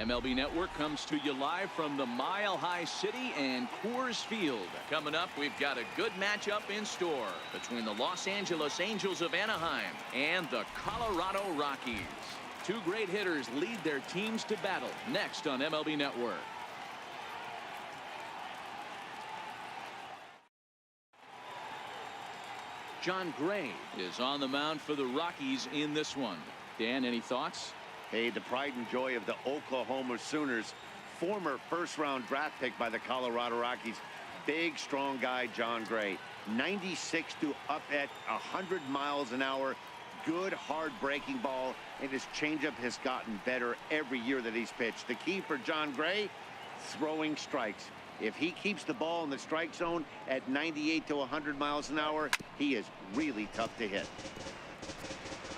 MLB Network comes to you live from the Mile High City and Coors Field. Coming up, we've got a good matchup in store between the Los Angeles Angels of Anaheim and the Colorado Rockies. Two great hitters lead their teams to battle next on MLB Network. John Gray is on the mound for the Rockies in this one. Dan, any thoughts? Hey, the pride and joy of the Oklahoma Sooners, former first-round draft pick by the Colorado Rockies. Big, strong guy, John Gray. 96 to up at 100 miles an hour. Good, hard breaking ball, and his changeup has gotten better every year that he's pitched. The key for John Gray, throwing strikes. If he keeps the ball in the strike zone at 98 to 100 miles an hour, he is really tough to hit.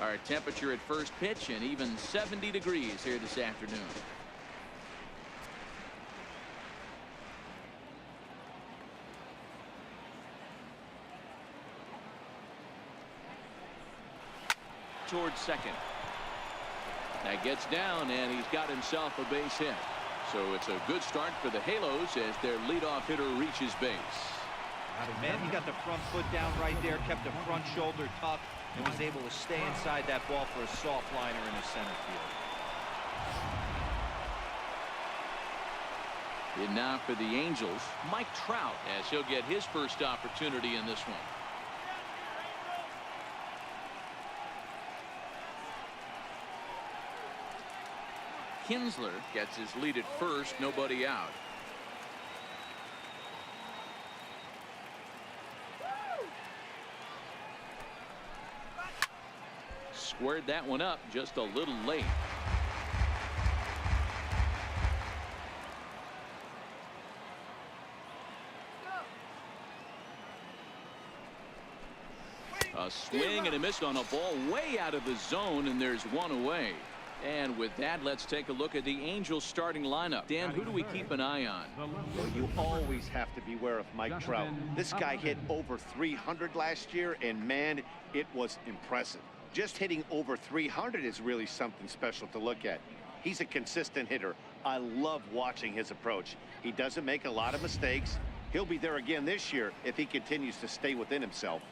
Our temperature at first pitch and even 70 degrees here this afternoon. Towards second. That gets down, and he's got himself a base hit. So it's a good start for the Halos as their leadoff hitter reaches base. Man, he got the front foot down right there, kept the front shoulder tucked, and was able to stay inside that ball for a soft liner in the center field. And now for the Angels, Mike Trout, as he'll get his first opportunity in this one. Kinsler gets his lead at first, nobody out. Squared that one up just a little late. A swing and a miss on a ball way out of the zone, and there's one away. And with that, let's take a look at the Angels starting lineup. Dan, who do we keep an eye on? Well, you always have to beware of Mike Trout. This guy hit over 300 last year, and man, it was impressive. Just hitting over 300 is really something special to look at. He's a consistent hitter. I love watching his approach. He doesn't make a lot of mistakes. He'll be there again this year if he continues to stay within himself.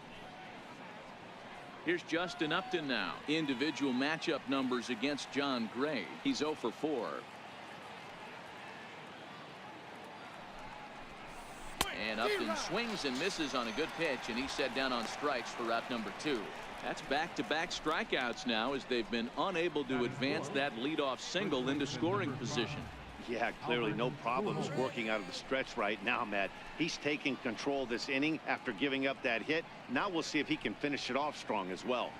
Here's Justin Upton now. Individual matchup numbers against John Gray. He's 0 for 4. And Upton swings and misses on a good pitch, and he's set down on strikes for route number 2. That's back-to-back strikeouts now as they've been unable to advance that leadoff single into scoring position. Yeah, clearly no problems working out of the stretch right now, Matt. He's taking control this inning after giving up that hit. Now we'll see if he can finish it off strong as well.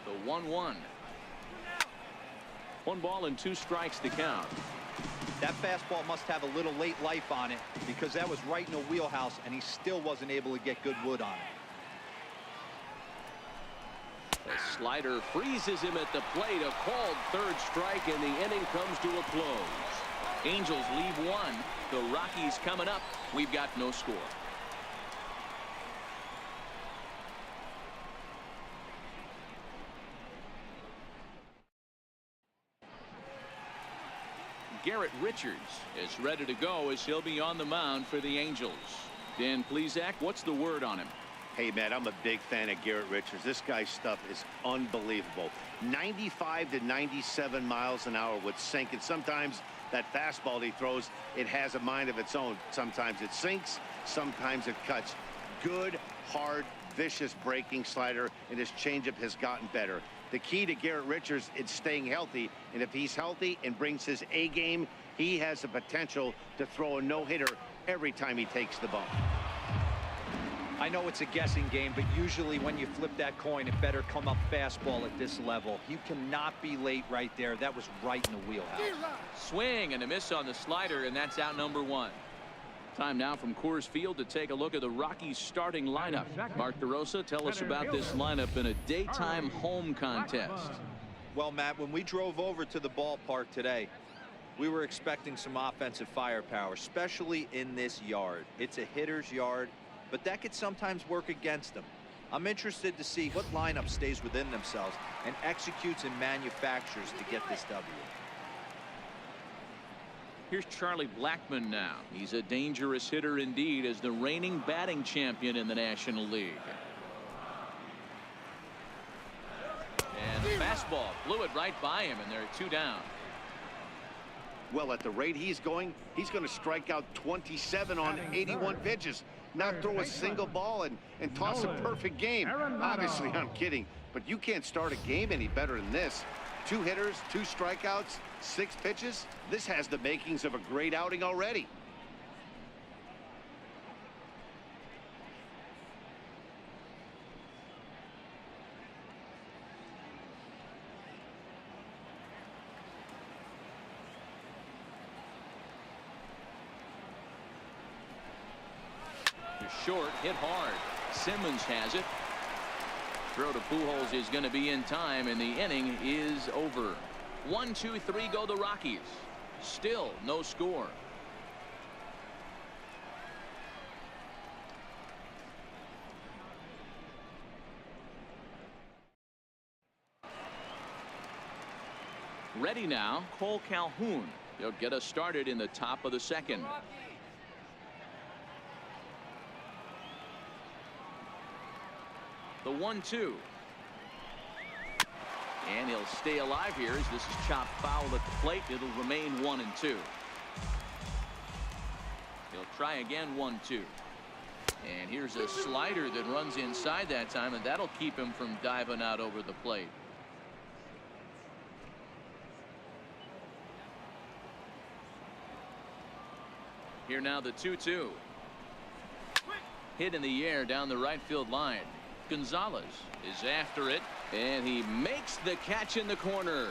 The 1-1. 1 ball and 2 strikes to count. That fastball must have a little late life on it because that was right in the wheelhouse, and he still wasn't able to get good wood on it. The slider freezes him at the plate. A called third strike, and the inning comes to a close. Angels leave 1. The Rockies coming up. We've got no score. Garrett Richards is ready to go as he'll be on the mound for the Angels. Dan Plesac, what's the word on him? Hey, Matt, I'm a big fan of Garrett Richards. This guy's stuff is unbelievable. 95 to 97 miles an hour with sink, and sometimes that fastball he throws, it has a mind of its own. Sometimes it sinks, sometimes it cuts. Good, hard, vicious breaking slider, and his changeup has gotten better. The key to Garrett Richards is staying healthy, and if he's healthy and brings his A game, he has the potential to throw a no-hitter every time he takes the bump. I know it's a guessing game, but usually when you flip that coin, it better come up fastball at this level. You cannot be late right there. That was right in the wheelhouse. Swing and a miss on the slider, and that's out number 1. Time now from Coors Field to take a look at the Rockies starting lineup. Mark DeRosa, tell us about this lineup in a daytime home contest. Well, Matt, when we drove over to the ballpark today, we were expecting some offensive firepower, especially in this yard. It's a hitter's yard, but that could sometimes work against them. I'm interested to see what lineup stays within themselves and executes and manufactures to get this W. Here's Charlie Blackmon now. He's a dangerous hitter indeed as the reigning batting champion in the National League. And the fastball blew it right by him, and they're 2 down. Well, at the rate he's going to strike out 27 on 81 pitches, not throw a single ball and toss a perfect game. Obviously, I'm kidding, but you can't start a game any better than this. 2 hitters, 2 strikeouts, 6 pitches. This has the makings of a great outing already. Short, hit hard. Simmons has it. Throw to Pujols is going to be in time, and the inning is over. 1, 2, 3 go the Rockies. Still no score. Ready now, Cole Calhoun. They'll get us started in the top of the second. The 1-2. And he'll stay alive here as this is chopped foul at the plate. It'll remain 1-2. He'll try again, 1-2. And here's a slider that runs inside that time, and that'll keep him from diving out over the plate. Here now the 2-2. Hit in the air down the right field line. Gonzalez is after it, and he makes the catch in the corner.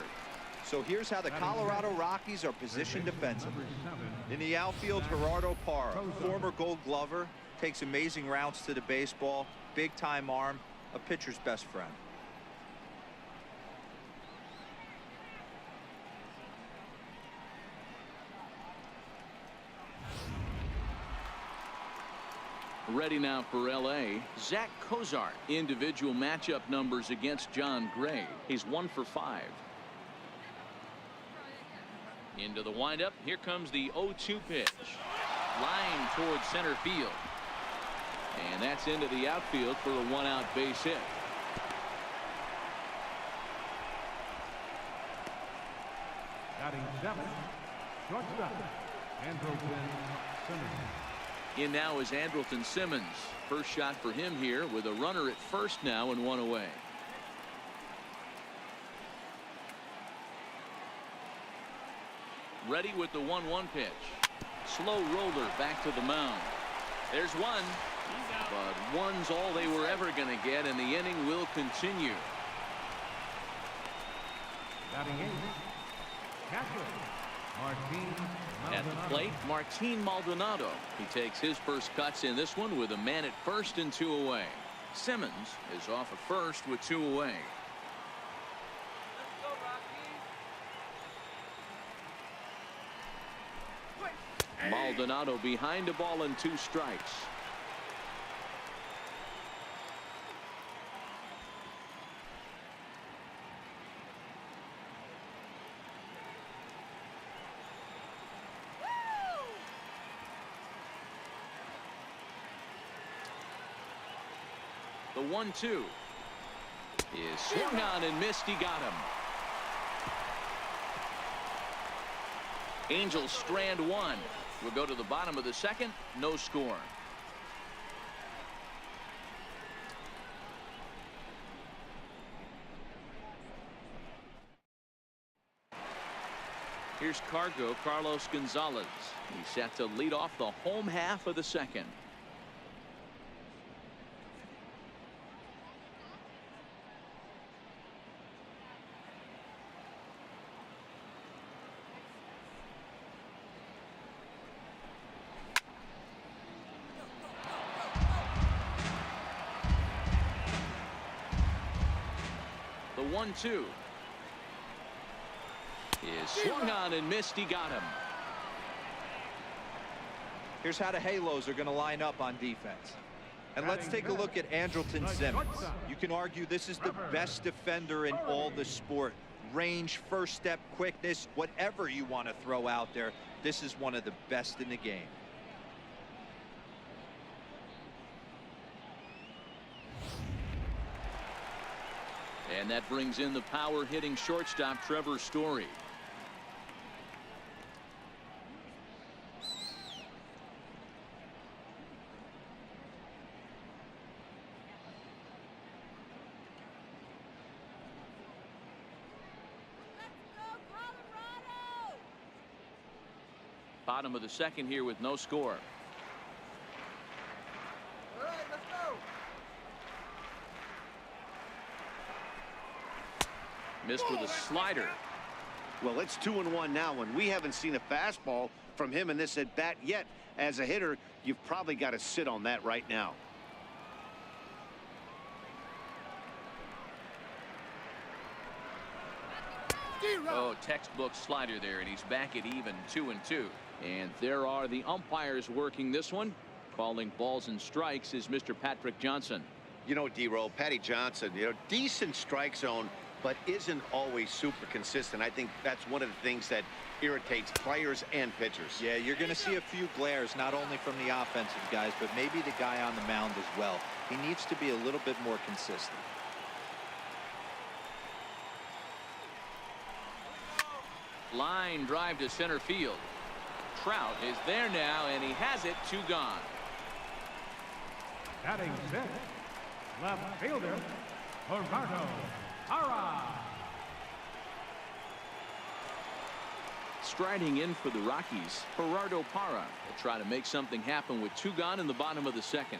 So here's how the Colorado Rockies are positioned defensively. In the outfield, Gerardo Parra, former Gold Glover, takes amazing routes to the baseball, big time arm, a pitcher's best friend. Ready now for L.A. Zach Cozart. Individual matchup numbers against John Gray. He's 1 for 5. Into the windup. Here comes the 0-2 pitch. Line towards center field. And that's into the outfield for a 1-out base hit. Batting 7, shortstop, Andrelton Simmons. In now is Andrelton Simmons. First shot for him here with a runner at first now and 1 away. Ready with the 1-1 pitch. Slow roller back to the mound. There's one. But one's all they were ever going to get, and the inning will continue. Batting 8, catcher, Martin Maldonado. At the plate, Martin Maldonado. He takes his first cuts in this one with a man at first and 2 away. Simmons is off at first with 2 away. Maldonado behind a ball and 2 strikes. The 1-2 is swung on and missed. He got him. Angels strand 1. We'll go to the bottom of the second. No score. Here's Carlos Gonzalez. He's set to lead off the home half of the second. The 1-2 is swung on and missed. He got him. Here's how the Halos are going to line up on defense. And let's take a look at Andrelton Simmons. You can argue this is the best defender in all the sport. Range, first step, quickness, whatever you want to throw out there, this is one of the best in the game. And that brings in the power hitting shortstop Trevor Story. Bottom of the second here with no score. All right, let's go. Missed with a slider. Well, it's 2-1 now, and we haven't seen a fastball from him in this at bat yet. As a hitter, you've probably got to sit on that right now. Oh, textbook slider there, and he's back at even 2-2. And there are the umpires working this one. Calling balls and strikes is Mr. Patrick Johnson. You know, D-Roll, Patty Johnson, decent strike zone, but isn't always super consistent. I think that's one of the things that irritates players and pitchers. Yeah, you're going to see a few glares, not only from the offensive guys, but maybe the guy on the mound as well. He needs to be a little bit more consistent. Line drive to center field. Trout is there now, and he has it. 2 gone. Batting sixth, left fielder, Gerardo Parra. Striding in for the Rockies, Gerardo Parra will try to make something happen with 2 gone in the bottom of the second.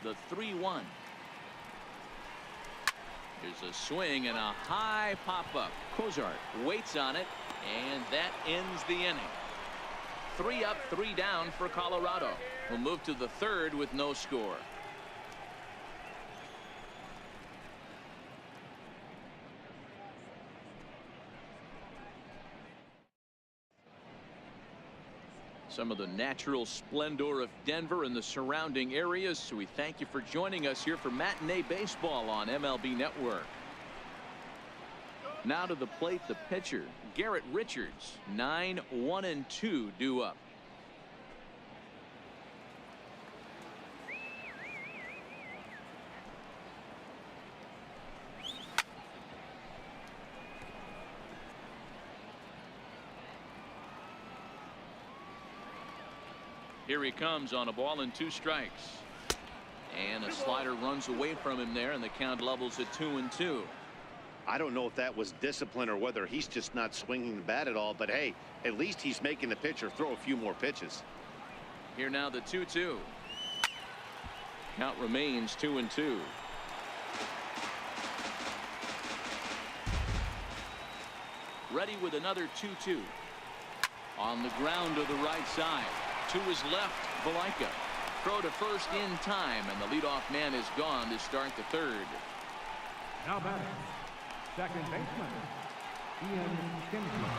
The 3-1. There's a swing and a high pop-up. Cozart waits on it, and that ends the inning. 3 up, 3 down for Colorado. We'll move to the third with no score. Some of the natural splendor of Denver and the surrounding areas. So we thank you for joining us here for Matinee Baseball on MLB Network. Now to the plate, the pitcher, Garrett Richards. 9-1-2 due up. Here he comes on a ball and 2 strikes. And a slider runs away from him there, and the count levels at 2-2. I don't know if that was discipline or whether he's just not swinging the bat at all, but hey, at least he's making the pitcher throw a few more pitches. Here now the 2-2. Count remains 2-2. Ready with another 2-2. On the ground to the right side. To his left, Valaika. Throw to first in time, and the leadoff man is gone to start the third. Now batting, second baseman, Ian Kinsler.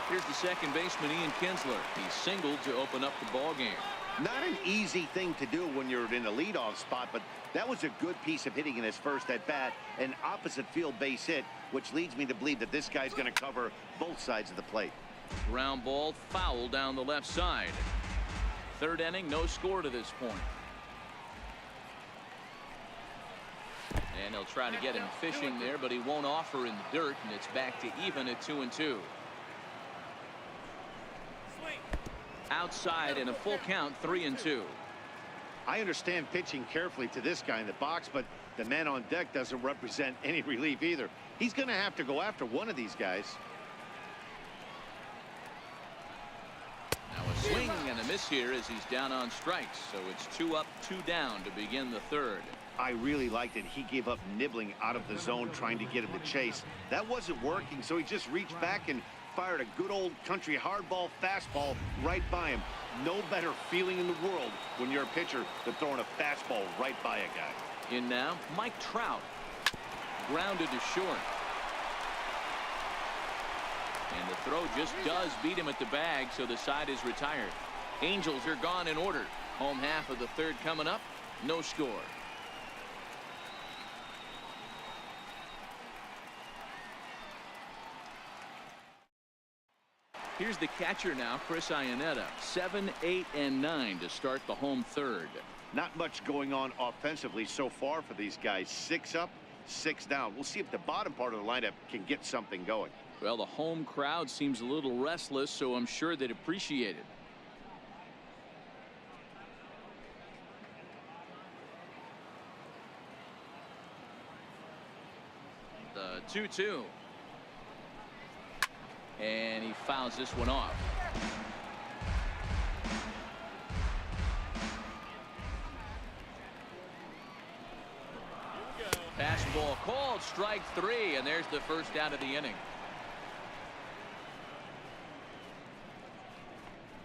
Here's the second baseman, Ian Kinsler. He singled to open up the ball game. Not an easy thing to do when you're in a leadoff spot, but that was a good piece of hitting in his first at bat, an opposite field base hit, which leads me to believe that this guy's going to cover both sides of the plate. Ground ball foul down the left side. Third inning, no score to this point. And he'll try to get him fishing there, but he won't offer in the dirt, and it's back to even at 2-2. Outside in a full count, 3-2. I understand pitching carefully to this guy in the box, but the man on deck doesn't represent any relief either. He's going to have to go after one of these guys. Now a swing and a miss here as he's down on strikes. So it's 2 up, 2 down to begin the third. I really liked it. He gave up nibbling out of the zone trying to get him to chase. That wasn't working, so he just reached back and fired a good old country hardball fastball right by him. No better feeling in the world when you're a pitcher than throwing a fastball right by a guy. In now, Mike Trout. Grounded to short. And the throw just does beat him at the bag, so the side is retired. Angels are gone in order. Home half of the third coming up. No score. Here's the catcher now, Chris Iannetta. 7, 8, and 9 to start the home third. Not much going on offensively so far for these guys. 6 up, 6 down. We'll see if the bottom part of the lineup can get something going. Well, the home crowd seems a little restless, so I'm sure they'd appreciate it. The 2-2. And he fouls this one off. Fastball called, strike 3, and there's the first out of the inning.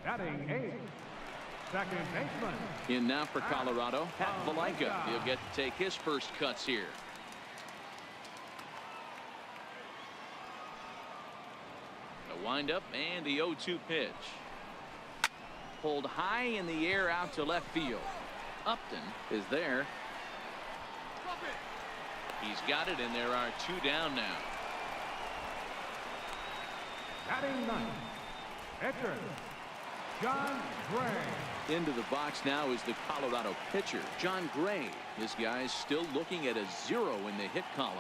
Batting 8, second baseman. In now for Colorado, Pat Valaika. He'll get to take his first cuts here. The windup and the 0-2 pitch. Pulled high in the air out to left field. Upton is there. He's got it, and there are 2 down now. Batting 9, pitcher, John Gray. Into the box now is the Colorado pitcher, John Gray. This guy's still looking at a 0 in the hit column.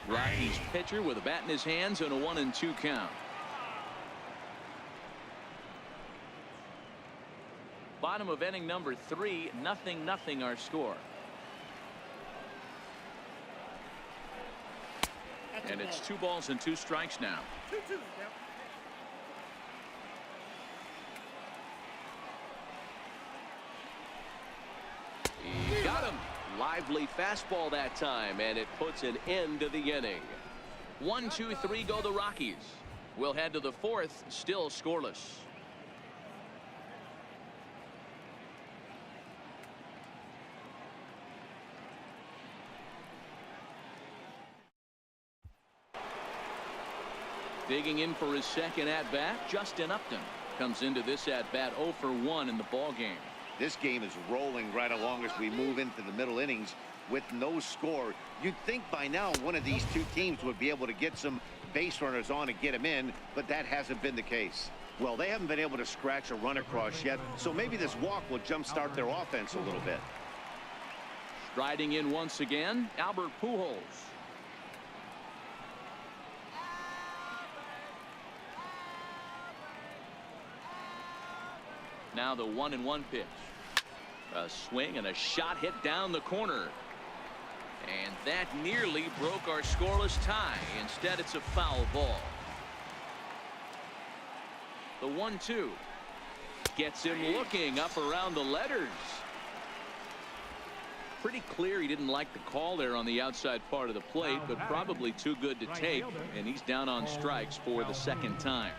Rockies pitcher with a bat in his hands and a 1-2 count. Bottom of inning number 3, 0-0 our score. And it's 2 balls and 2 strikes now. He got him. Lively fastball that time, and it puts an end to the inning. 1-2-3 go the Rockies. We'll head to the 4th, still scoreless. Digging in for his second at-bat, Justin Upton comes into this at-bat 0 for 1 in the ball game. This game is rolling right along as we move into the middle innings with no score. You'd think by now one of these 2 teams would be able to get some base runners on and get them in, but that hasn't been the case. Well, they haven't been able to scratch a run across yet, so maybe this walk will jumpstart their offense a little bit. Striding in once again, Albert Pujols. Now the 1-1 pitch. A swing and a shot hit down the corner. And that nearly broke our scoreless tie. Instead, it's a foul ball. The 1-2 gets him looking up around the letters. Pretty clear he didn't like the call there on the outside part of the plate, but probably too good to take, and he's down on strikes for the second time.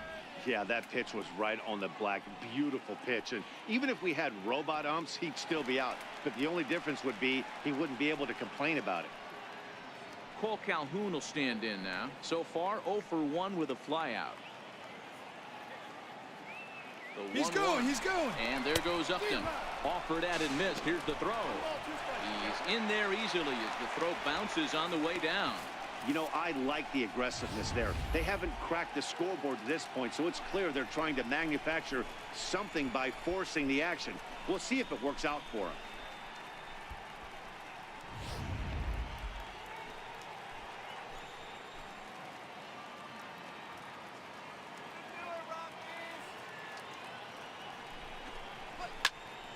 Yeah, that pitch was right on the black. Beautiful pitch. And even if we had robot umps, he'd still be out. But the only difference would be he wouldn't be able to complain about it. Cole Calhoun will stand in now. So far, 0 for 1 with a flyout. He's going. And there goes Upton. Offered at and missed. Here's the throw. He's in there easily as the throw bounces on the way down. You know, I like the aggressiveness there. They haven't cracked the scoreboard at this point, so it's clear they're trying to manufacture something by forcing the action. We'll see if it works out for them.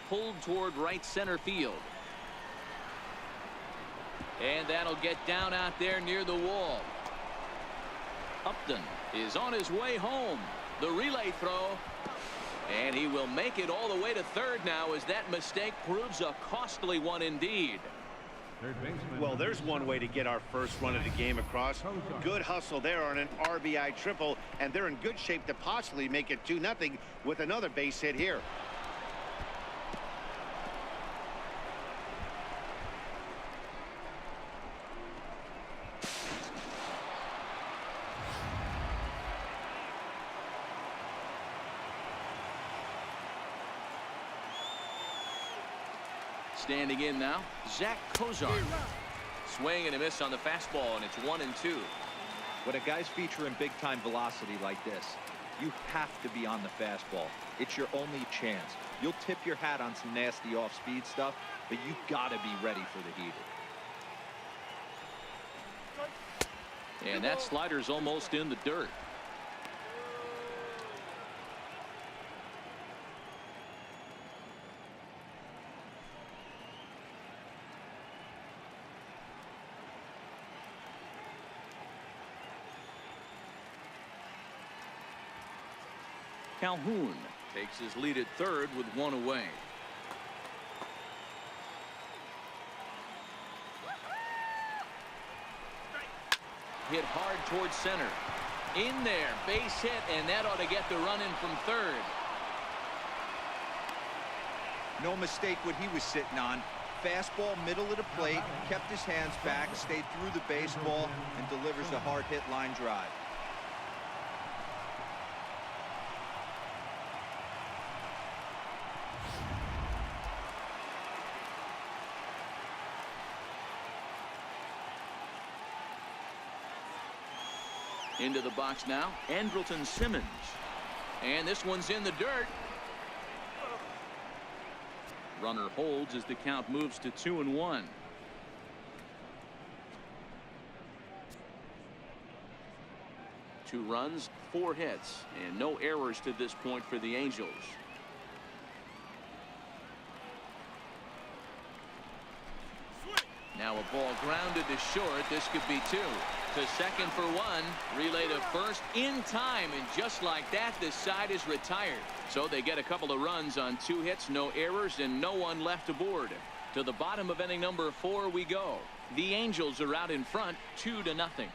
Pulled toward right center field. And that'll get down out there near the wall. Upton is on his way home. The relay throw. And he will make it all the way to third now as that mistake proves a costly one indeed. Well, there's one way to get our first run of the game across. Good hustle there on an RBI triple, and they're in good shape to possibly make it 2-0 with another base hit here. Standing in now, Zach Kozar. Swing and a miss on the fastball, and it's 1-2. When a guy's featuring big-time velocity like this, you have to be on the fastball. It's your only chance. You'll tip your hat on some nasty off-speed stuff, but you got to be ready for the heater. And that slider's almost in the dirt. Calhoun takes his lead at third with one away. Hit hard towards center. In there, base hit, and that ought to get the run in from third. No mistake what he was sitting on. Fastball, middle of the plate, kept his hands back, stayed through the baseball, and delivers a hard hit line drive. Into the box now, Andrelton Simmons. And this one's in the dirt. Runner holds as the count moves to 2-1. Two runs, 4 hits, and no errors to this point for the Angels. Now a ball grounded to short. This could be 2. To second for 1. Relay to first in time, and just like that, this side is retired. So they get a couple of runs on 2 hits, no errors, and no one left aboard. To the bottom of inning number 4 we go. The Angels are out in front, 2-0.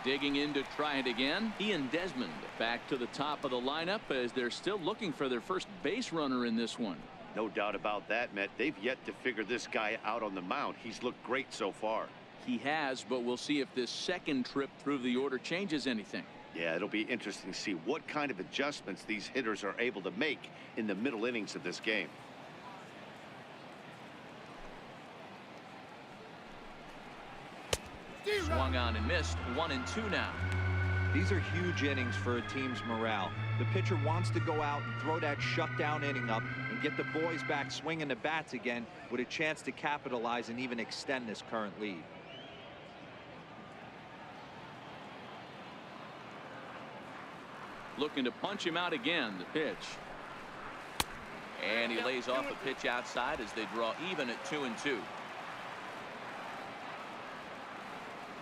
Digging in to try it again, Ian Desmond back to the top of the lineup as they're still looking for their first base runner in this one. No doubt about that, Matt. They've yet to figure this guy out on the mound. He's looked great so far. He has, but we'll see if this second trip through the order changes anything. Yeah, it'll be interesting to see what kind of adjustments these hitters are able to make in the middle innings of this game. Swung on and missed. 1-2 now. These are huge innings for a team's morale. The pitcher wants to go out and throw that shutdown inning up and get the boys back swinging the bats again with a chance to capitalize and even extend this current lead. Looking to punch him out again. The pitch. And he lays off a pitch outside as they draw even at 2-2.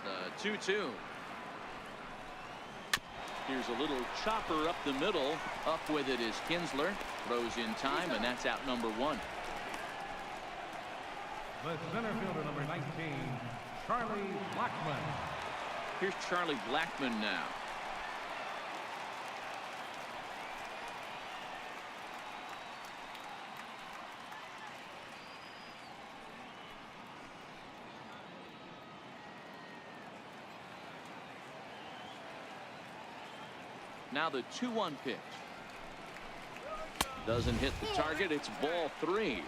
The 2-2. Here's a little chopper up the middle. Up with it is Kinsler. Throws in time, and that's out number 1. The center fielder, number 19, Charlie Blackmon. Here's Charlie Blackmon now. Now the 2-1 pitch. Doesn't hit the target. It's ball 3.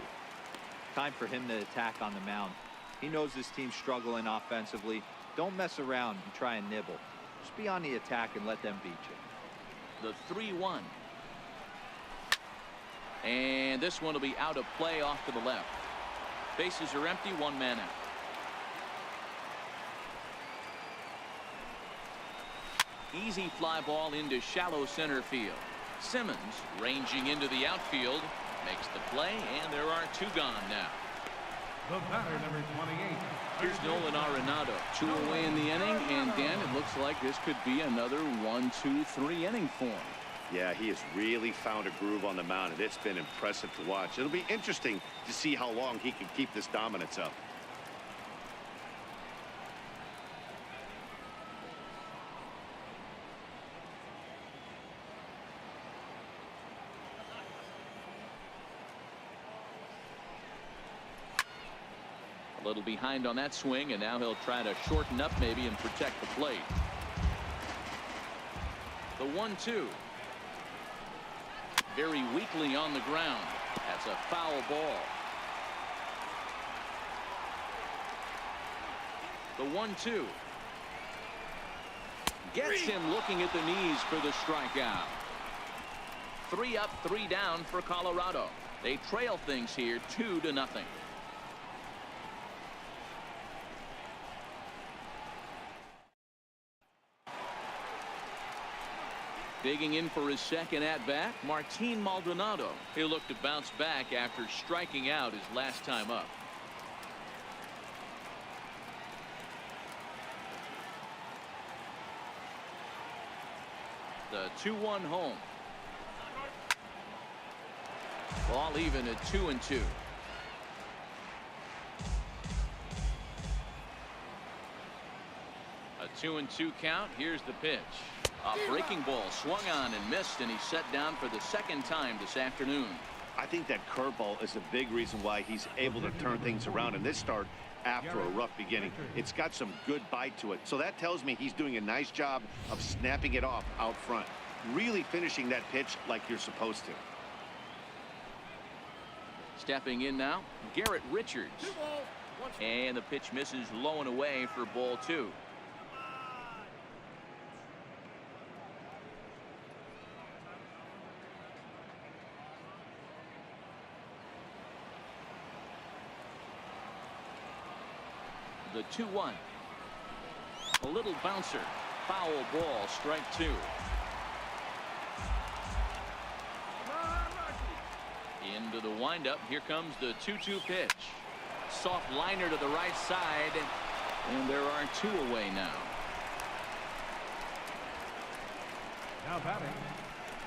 Time for him to attack on the mound. He knows this team's struggling offensively. Don't mess around and try and nibble. Just be on the attack and let them beat you. The 3-1. And this one will be out of play off to the left. Bases are empty. 1 man out. Easy fly ball into shallow center field. Simmons ranging into the outfield makes the play, and there are 2 gone now. The batter, number 28. Here's Nolan Arenado. 2 away in the inning, and Dan, it looks like this could be another 1-2-3 inning for him. Yeah, he has really found a groove on the mound, and it's been impressive to watch. It'll be interesting to see how long he can keep this dominance up. A little behind on that swing, and now he'll try to shorten up maybe and protect the plate. The 1-2. Very weakly on the ground. At That's a foul ball. The 1-2. Gets him looking at the knees for the strikeout. 3 up, 3 down for Colorado. They trail things here 2-0. Digging in for his second at-bat, Martin Maldonado. He'll look to bounce back after striking out his last time up. The 2-1 home. Ball even at 2-2. A 2-2 count. Here's the pitch. A breaking ball swung on and missed, and he's set down for the second time this afternoon. I think that curveball is a big reason why he's able to turn things around in this start after a rough beginning. It's got some good bite to it, so that tells me he's doing a nice job of snapping it off out front, really finishing that pitch like you're supposed to. Stepping in now, Garrett Richards, and the pitch misses low and away for ball 2. The 2-1. A little bouncer. Foul ball, strike 2. Into the windup. Here comes the 2-2 pitch. Soft liner to the right side. And there are 2 away now. Now batting,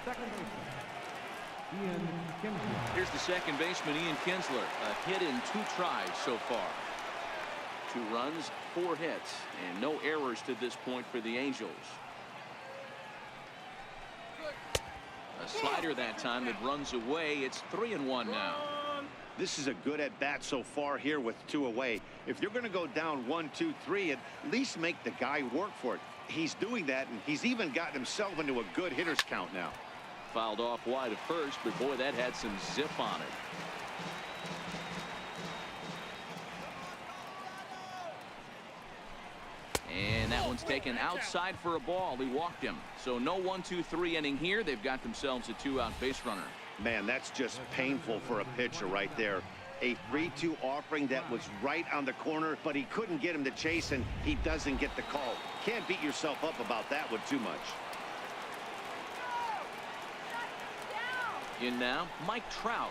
second baseman, Ian Kinsler. Here's the second baseman, Ian Kinsler. A hit in 2 tries so far. 2 runs, 4 hits, and no errors to this point for the Angels. A slider that time that runs away. It's 3-1 now. This is a good at bat so far here with 2 away. If you're going to go down 1, 2, 3, at least make the guy work for it. He's doing that, and he's even gotten himself into a good hitter's count now. Fouled off wide at first, but boy, that had some zip on it. And that one's taken outside for a ball. He walked him. So no 1-2-3 inning here. They've got themselves a 2-out base runner. Man, that's just painful for a pitcher right there. A 3-2 offering that was right on the corner, but he couldn't get him to chase, and he doesn't get the call. Can't beat yourself up about that one too much. In now, Mike Trout.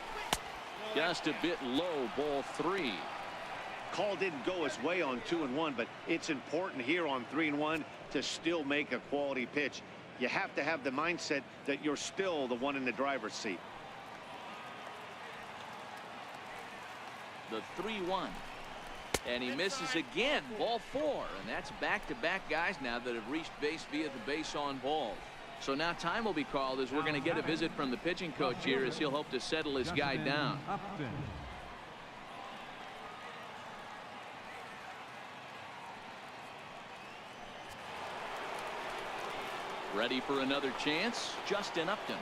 Just a bit low, ball 3. Call didn't go his way on 2-1, but it's important here on 3-1 to still make a quality pitch. You have to have the mindset that you're still the one in the driver's seat. The 3-1. And he misses again, ball 4. And that's back-to-back guys now that have reached base via the base on balls. So now time will be called as we're going to get a visit from the pitching coach here as he'll hope to settle his guy down. Ready for another chance, Justin Upton.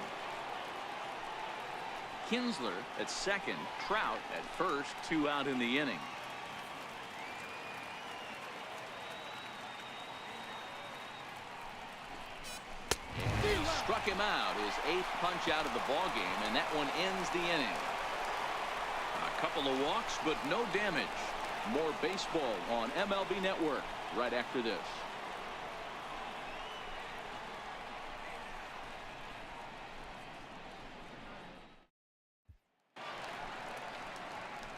Kinsler at second, Trout at first, 2 out in the inning. And he struck him out, his 8th punch out of the ball game, and that one ends the inning. A couple of walks, but no damage. More baseball on MLB Network right after this.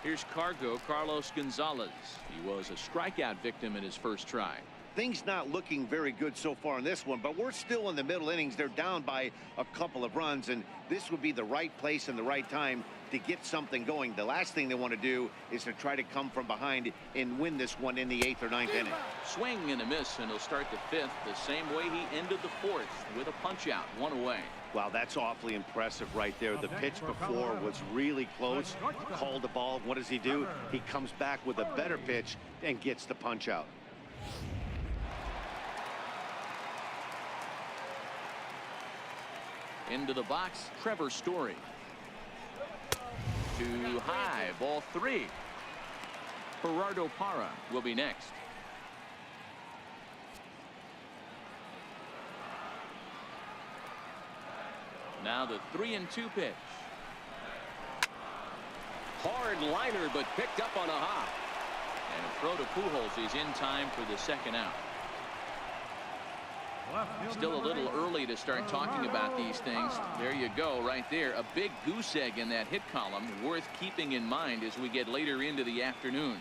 Here's Carlos Gonzalez. He was a strikeout victim in his first try. Things not looking very good so far in this one, but we're still in the middle innings. They're down by a couple of runs, and this would be the right place and the right time to get something going. The last thing they want to do is to try to come from behind and win this one in the 8th or 9th inning. Swing and a miss, and he'll start the 5th the same way he ended the 4th with a punch out, 1 away. Wow, that's awfully impressive right there. The pitch before was really close. Called the ball. What does he do? He comes back with a better pitch and gets the punch out. Into the box, Trevor Story. Too high. Ball 3. Gerardo Parra will be next. Now the 3-2 pitch. Hard liner, but picked up on a hop. And a throw to Pujols is in time for the second out. Still a little early to start talking about these things. There you go, right there. A big goose egg in that hit column, worth keeping in mind as we get later into the afternoon.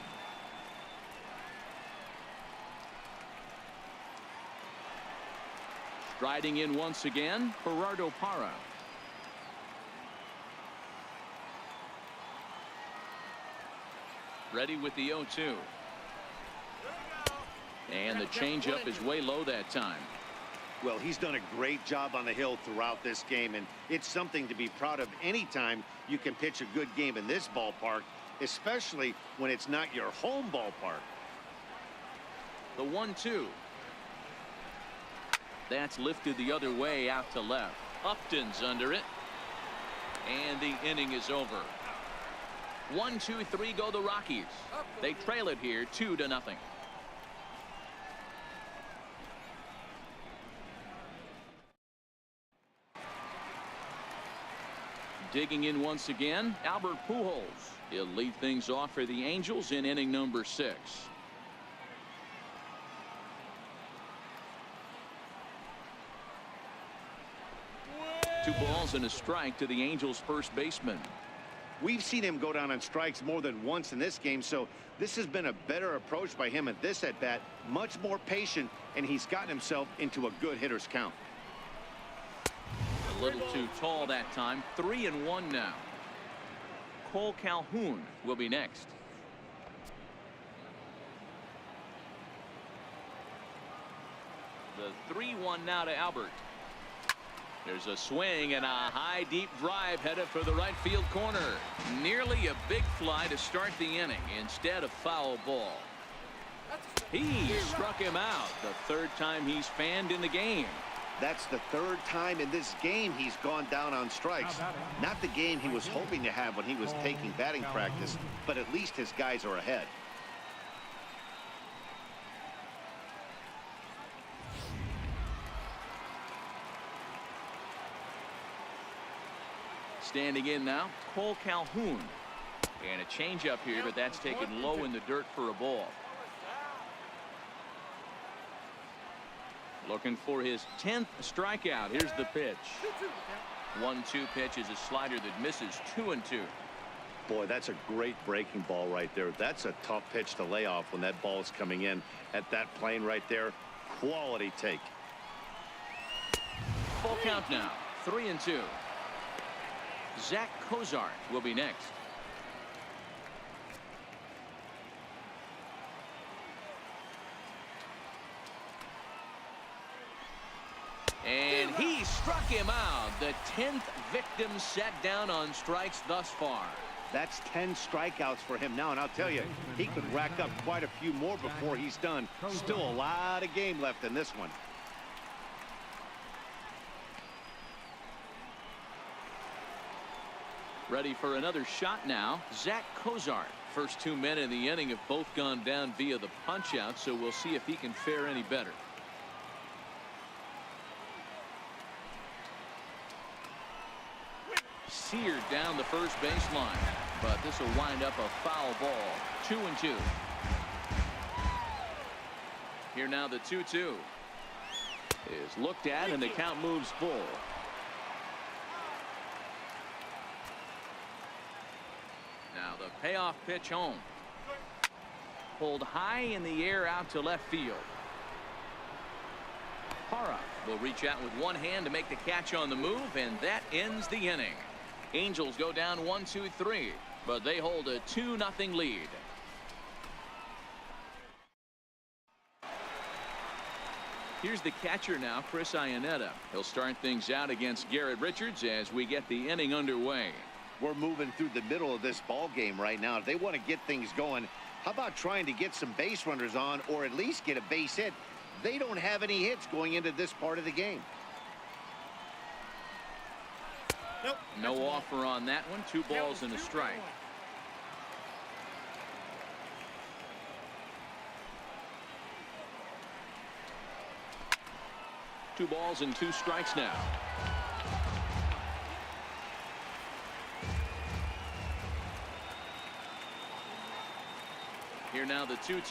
Striding in once again, Gerardo Parra. Ready with the 0-2. And the changeup is way low that time. Well, he's done a great job on the hill throughout this game, and it's something to be proud of anytime you can pitch a good game in this ballpark, especially when it's not your home ballpark. The 1-2. That's lifted the other way out to left. Upton's under it. And the inning is over. 1-2-3 go the Rockies. They trail it here 2-0. Digging in once again, Albert Pujols. He'll lead things off for the Angels in inning number 6. Two balls and a strike to the Angels first baseman. We've seen him go down on strikes more than once in this game, so this has been a better approach by him at this at bat. Much more patient, and he's gotten himself into a good hitter's count. A little too tall that time. 3-1 now. Cole Calhoun will be next. The 3-1 now to Albert. There's a swing and a high deep drive headed for the right field corner. Nearly a big fly to start the inning instead of foul ball. He struck him out. The third time he's fanned in the game. That's the third time in this game he's gone down on strikes. Not the game he was hoping to have when he was taking batting practice, but at least his guys are ahead. Standing in now, Cole Calhoun. And a changeup here, but that's taken low in the dirt for a ball. Looking for his 10th strikeout. Here's the pitch. 1-2 pitch is a slider that misses. 2-2. Boy, that's a great breaking ball right there. That's a tough pitch to lay off when that ball is coming in at that plane right there. Quality take. Full count now. 3-2. Zach Cozart will be next. And he struck him out. The 10th victim set down on strikes thus far. That's 10 strikeouts for him now, and I'll tell you, he could rack up quite a few more before he's done. Still a lot of game left in this one. Ready for another shot now. Zach Cozart. First 2 men in the inning have both gone down via the punch out, so we'll see if he can fare any better. Seared down the first baseline, but this will wind up a foul ball. 2-2. Here now the 2-2 is looked at, and the count moves full. Now the payoff pitch home. Pulled high in the air out to left field. Parra will reach out with one hand to make the catch on the move, and that ends the inning. Angels go down 1-2-3, but they hold a 2-0 lead. Here's the catcher now, Chris Iannetta. He'll start things out against Garrett Richards as we get the inning underway. We're moving through the middle of this ball game right now. If they want to get things going, how about trying to get some base runners on, or at least get a base hit? They don't have any hits going into this part of the game. No offer on that one. 2 balls and a strike. Two balls and 2 strikes now. Here now the 2-2.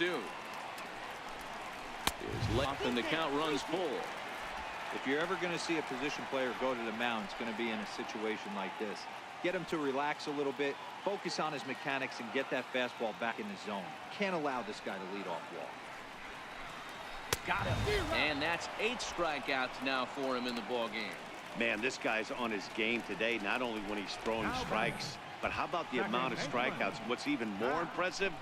Is left and the count runs full. If you're ever going to see a position player go to the mound, it's going to be in a situation like this. Get him to relax a little bit, focus on his mechanics, and get that fastball back in the zone. Can't allow this guy to lead off walk. Got him. And that's 8 strikeouts now for him in the ball game. Man, this guy's on his game today, not only when he's throwing strikes, but how about the amount of strikeouts? What's even more impressive,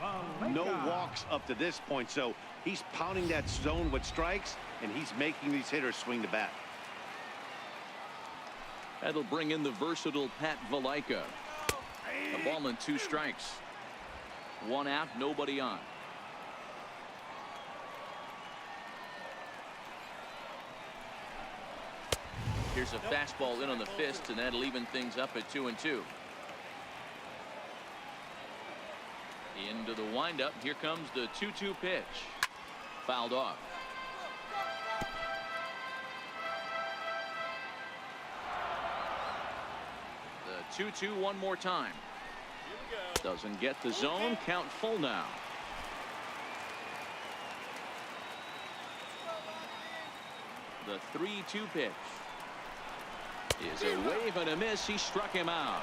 no walks up to this point. So he's pounding that zone with strikes, and he's making these hitters swing the bat. That'll bring in the versatile Pat Valaika. A ball and 2 strikes. 1 out, nobody on. Here's a fastball in on the fist, and that'll even things up at 2-2. Into the windup. Here comes the 2-2 pitch. Fouled off. The 2-2 one more time. Doesn't get the zone. Count full now. The 3-2 pitch is a wave and a miss. He struck him out.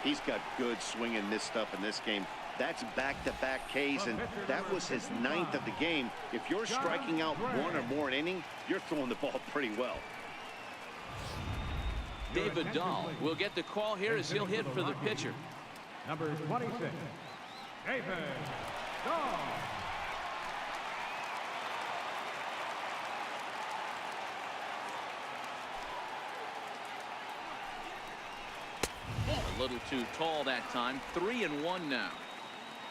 He's got good swing and miss stuff in this game. That's back-to-back Ks, and that was his 9th of the game. If you're striking out 1 or more an inning, you're throwing the ball pretty well. David Dahl will get the call here as he'll hit for the pitcher. Number 26, David Dahl. A little too tall that time. 3-1 now.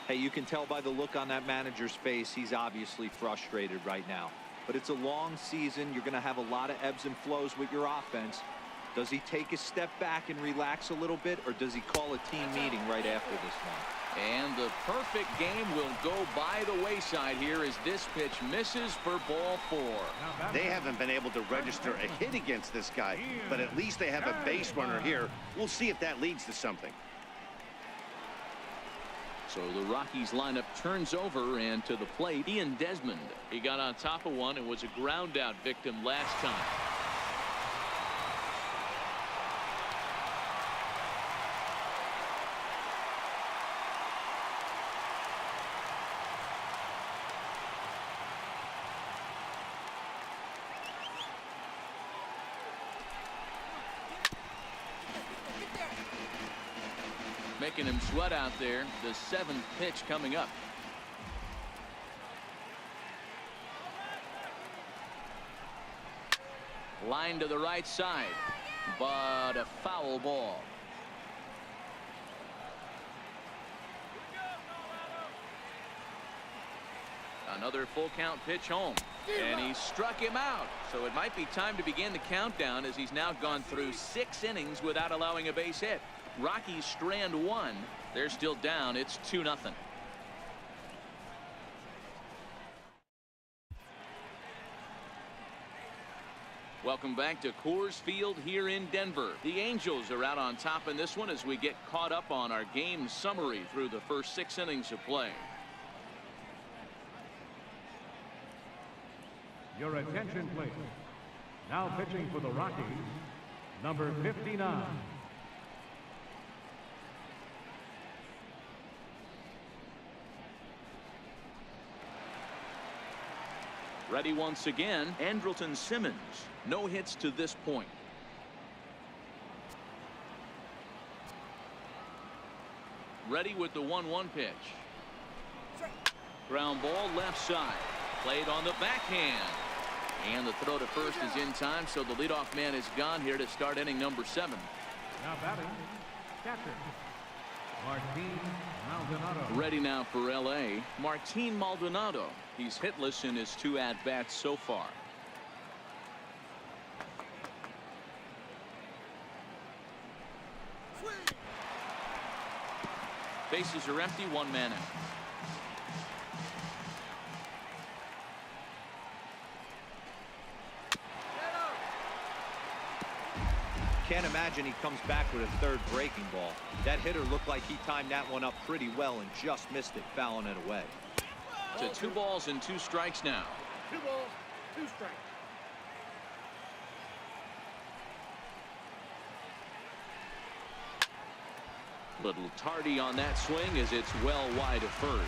Hey, you can tell by the look on that manager's face, he's obviously frustrated right now. But it's a long season. You're going to have a lot of ebbs and flows with your offense. Does he take a step back and relax a little bit, or does he call a team meeting right after this one? And the perfect game will go by the wayside here as this pitch misses for ball 4. They haven't been able to register a hit against this guy, but at least they have a base runner here. We'll see if that leads to something. So the Rockies lineup turns over, and to the plate, Ian Desmond. He got on top of one and was a ground out victim last time. Making him sweat out there. The 7th pitch coming up. Line to the right side, but a foul ball. Another full count pitch home, and he struck him out. So it might be time to begin the countdown, as he's now gone through 6 innings without allowing a base hit. Rockies strand 1. They're still down. It's 2-0. Welcome back to Coors Field here in Denver. The Angels are out on top in this one as we get caught up on our game summary through the first 6 innings of play. Your attention, please. Now pitching for the Rockies, number 59. Ready once again, Andrelton Simmons. No hits to this point. Ready with the 1-1 pitch. Ground ball left side. Played on the backhand. And the throw to first is in time, so the leadoff man is gone here to start inning number 7. Now batting, catcher, Martin Maldonado. Ready now for L.A., Martin Maldonado. He's hitless in his 2 at-bats so far. Bases are empty, one man out. Can't imagine he comes back with a third breaking ball. That hitter looked like he timed that one up pretty well and just missed it, fouling it away. To 2 balls and 2 strikes now. 2 balls, 2 strikes. Little tardy on that swing as it's well wide of first.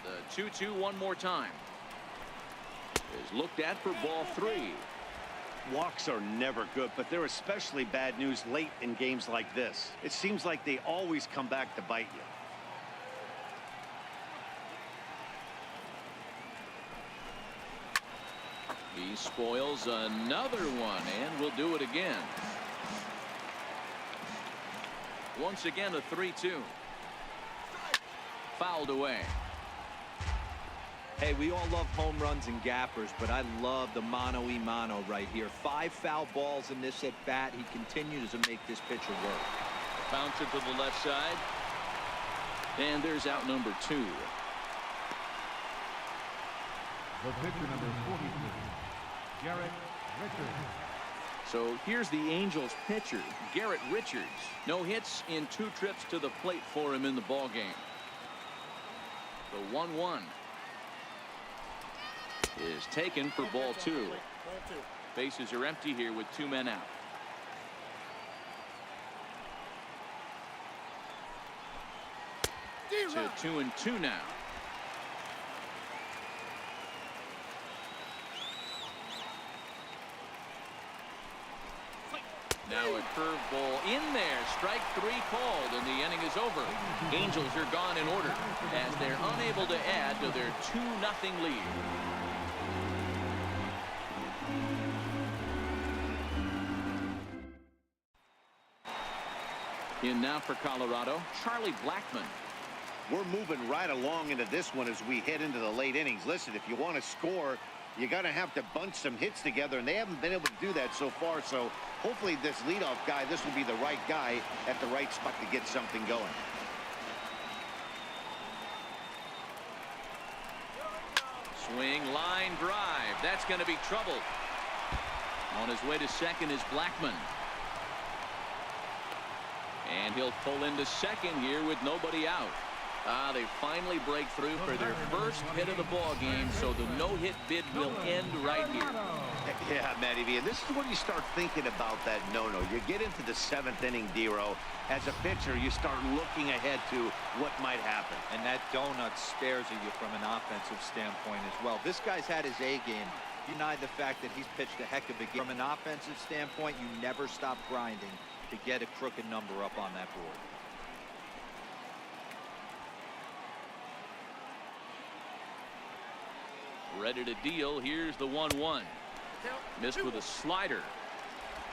The 2-2 one more time. Is looked at for ball 3. Walks are never good, but they're especially bad news late in games like this. It seems like they always come back to bite you. He spoils another one and will do it again. Once again, a 3-2. Fouled away. Hey, we all love home runs and gappers, but I love the mano-a-mano right here. 5 foul balls in this at bat. He continues to make this pitcher work. Bouncer to the left side. And there's out number 2. The pitcher number 43, Garrett Richards. So here's the Angels pitcher, Garrett Richards. No hits in 2 trips to the plate for him in the ball game. The 1-1 is taken for ball 2. Bases are empty here with 2 men out. To 2-2 now. Now a curveball in there. Strike 3 called, and the inning is over. Angels are gone in order as they're unable to add to their 2-0 lead. In now for Colorado, Charlie Blackmon. We're moving right along into this one as we head into the late innings. Listen, if you want to score, you got to have to bunch some hits together, and they haven't been able to do that so far. So hopefully this leadoff guy, this will be the right guy at the right spot to get something going. Swing, line drive. That's going to be trouble. On his way to second is Blackmon. And he'll pull into second here with nobody out. They finally break through for their first hit of the ball game, so the no-hit bid will end right here. Yeah, Matty V, and this is when you start thinking about that no-no. You get into the 7th inning, D-Row. As a pitcher, you start looking ahead to what might happen. And that donut spares you from an offensive standpoint as well. This guy's had his A game. Denied the fact that he's pitched a heck of a game. From an offensive standpoint, you never stop grinding to get a crooked number up on that board. Ready to deal. Here's the 1-1. Missed with a slider.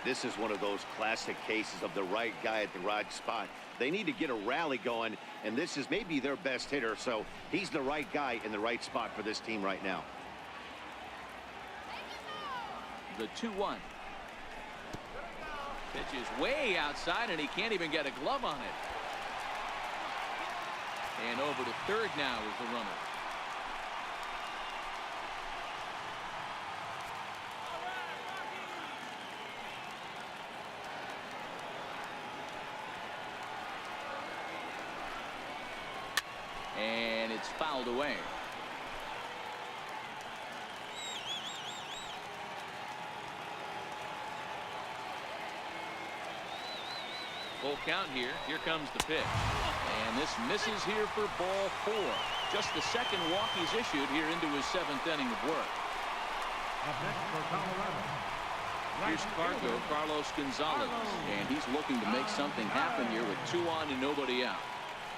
This is one of those classic cases of the right guy at the right spot. They need to get a rally going, and this is maybe their best hitter, so he's the right guy in the right spot for this team right now. The 2-1. Pitch is way outside, and he can't even get a glove on it. And over to third now is the runner. And it's fouled away. Full count here. Here comes the pitch. And this misses here for ball 4. Just the second walk he's issued here into his 7th inning of work. Up next for Colorado. Here's Carlos Gonzalez. And he's looking to make something happen here with 2 on and nobody out.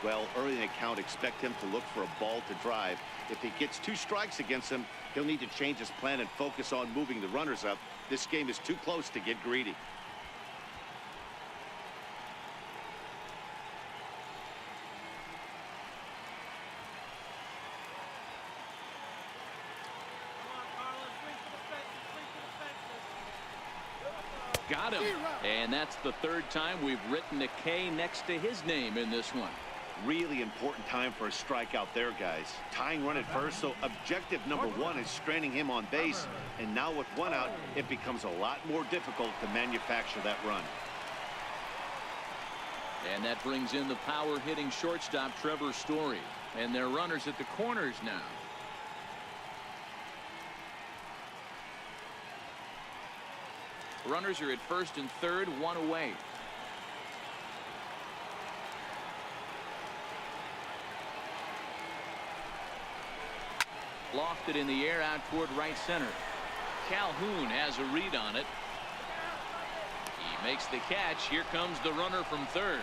Well, early in the count, expect him to look for a ball to drive. If he gets 2 strikes against him, he'll need to change his plan and focus on moving the runners up. This game is too close to get greedy. got him. And that's the third time we've written a K next to his name in this one. Really important time for a strikeout there, guys. Tying run at first, so objective number one is stranding him on base. And now with one out, it becomes a lot more difficult to manufacture that run. And that brings in the power-hitting shortstop Trevor Story. And they're runners at the corners now. Runners are at first and third, one away. Lofted in the air out toward right center. Calhoun has a read on it. He makes the catch. Here comes the runner from third.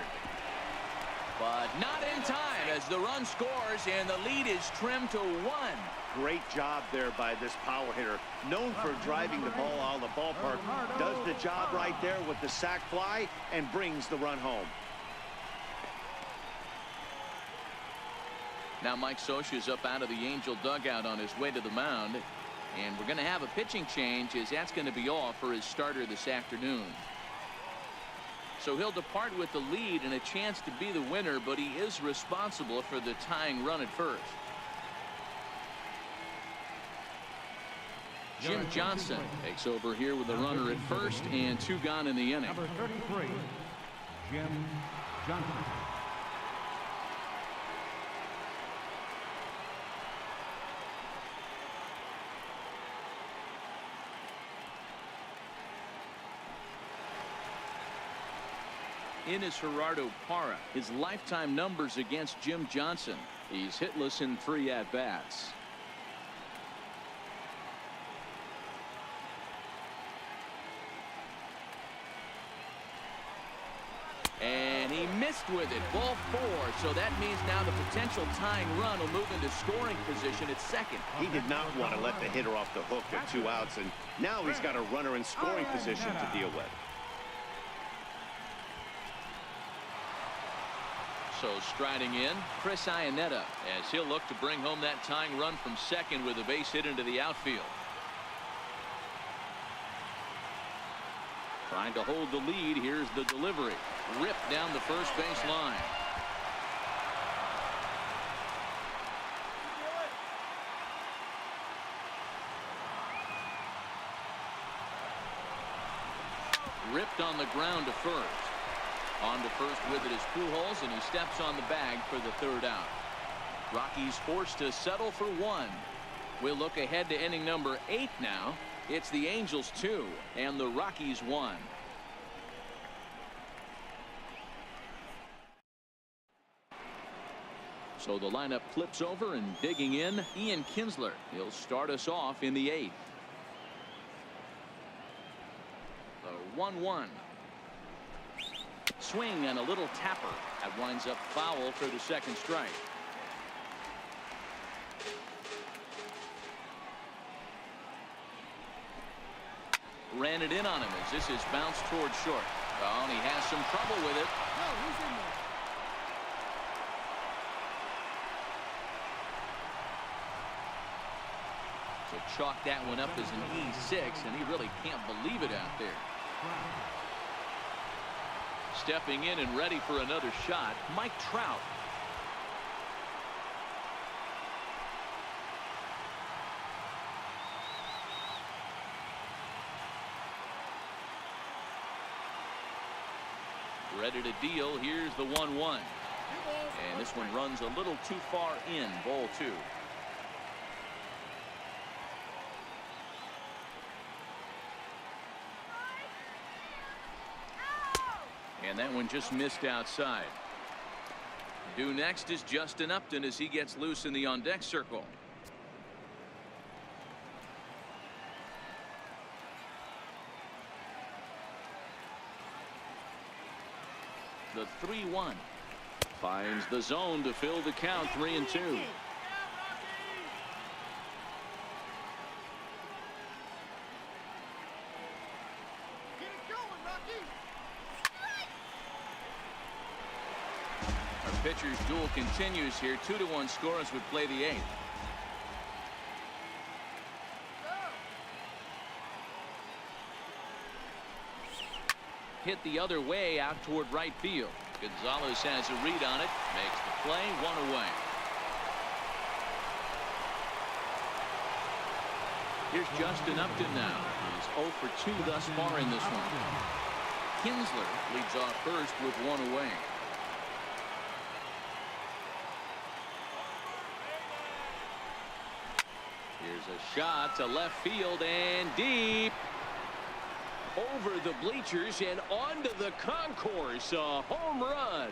But not in time as the run scores and the lead is trimmed to 1. Great job there by this power hitter. Known for driving the ball out of the ballpark. Does the job right there with the sac fly and brings the run home. Now Mike Scioscia's up out of the Angel dugout on his way to the mound. And we're going to have a pitching change as that's going to be off for his starter this afternoon. So he'll depart with the lead and a chance to be the winner, but he is responsible for the tying run at first. Jim Johnson takes over here with the runner at first and 2 gone in the inning. Number 33, Jim Johnson. In is Gerardo Parra. His lifetime numbers against Jim Johnson. He's hitless in 3 at-bats. And he missed with it. Ball 4. So that means now the potential tying run will move into scoring position at second. He did not want to let the hitter off the hook at 2 outs, and now he's got a runner in scoring position to deal with. So striding in, Chris Iannetta, as he'll look to bring home that tying run from second with a base hit into the outfield. Trying to hold the lead. Here's the delivery. Ripped down the first base line. Ripped on the ground to first. On to first with it is Pujols, and he steps on the bag for the 3rd out. Rockies forced to settle for 1. We'll look ahead to inning number 8 now. It's the Angels 2 and the Rockies 1. So the lineup flips over, and digging in, Ian Kinsler. He'll start us off in the 8th. The 1-1. Swing and a little tapper. That winds up foul for the 2nd strike. Ran it in on him as this is bounced towards short. Oh, and he has some trouble with it. So chalk that one up as an E6, and he really can't believe it out there. Stepping in and ready for another shot, Mike Trout. Ready to deal. Here's the 1-1. And this one runs a little too far in. Ball 2. And that one just missed outside. Due next is Justin Upton as he gets loose in the on-deck circle. The 3-1 finds the zone to fill the count. 3-2. Pitcher's duel continues here. 2-1 score as we play the 8th. hit the other way out toward right field. Gonzalez has a read on it, makes the play, 1 away. Here's Justin Upton now. He's 0 for 2 thus far in this one. Kinsler leads off first with 1 away. Here's a shot to left field and deep. Over the bleachers and onto the concourse. A home run.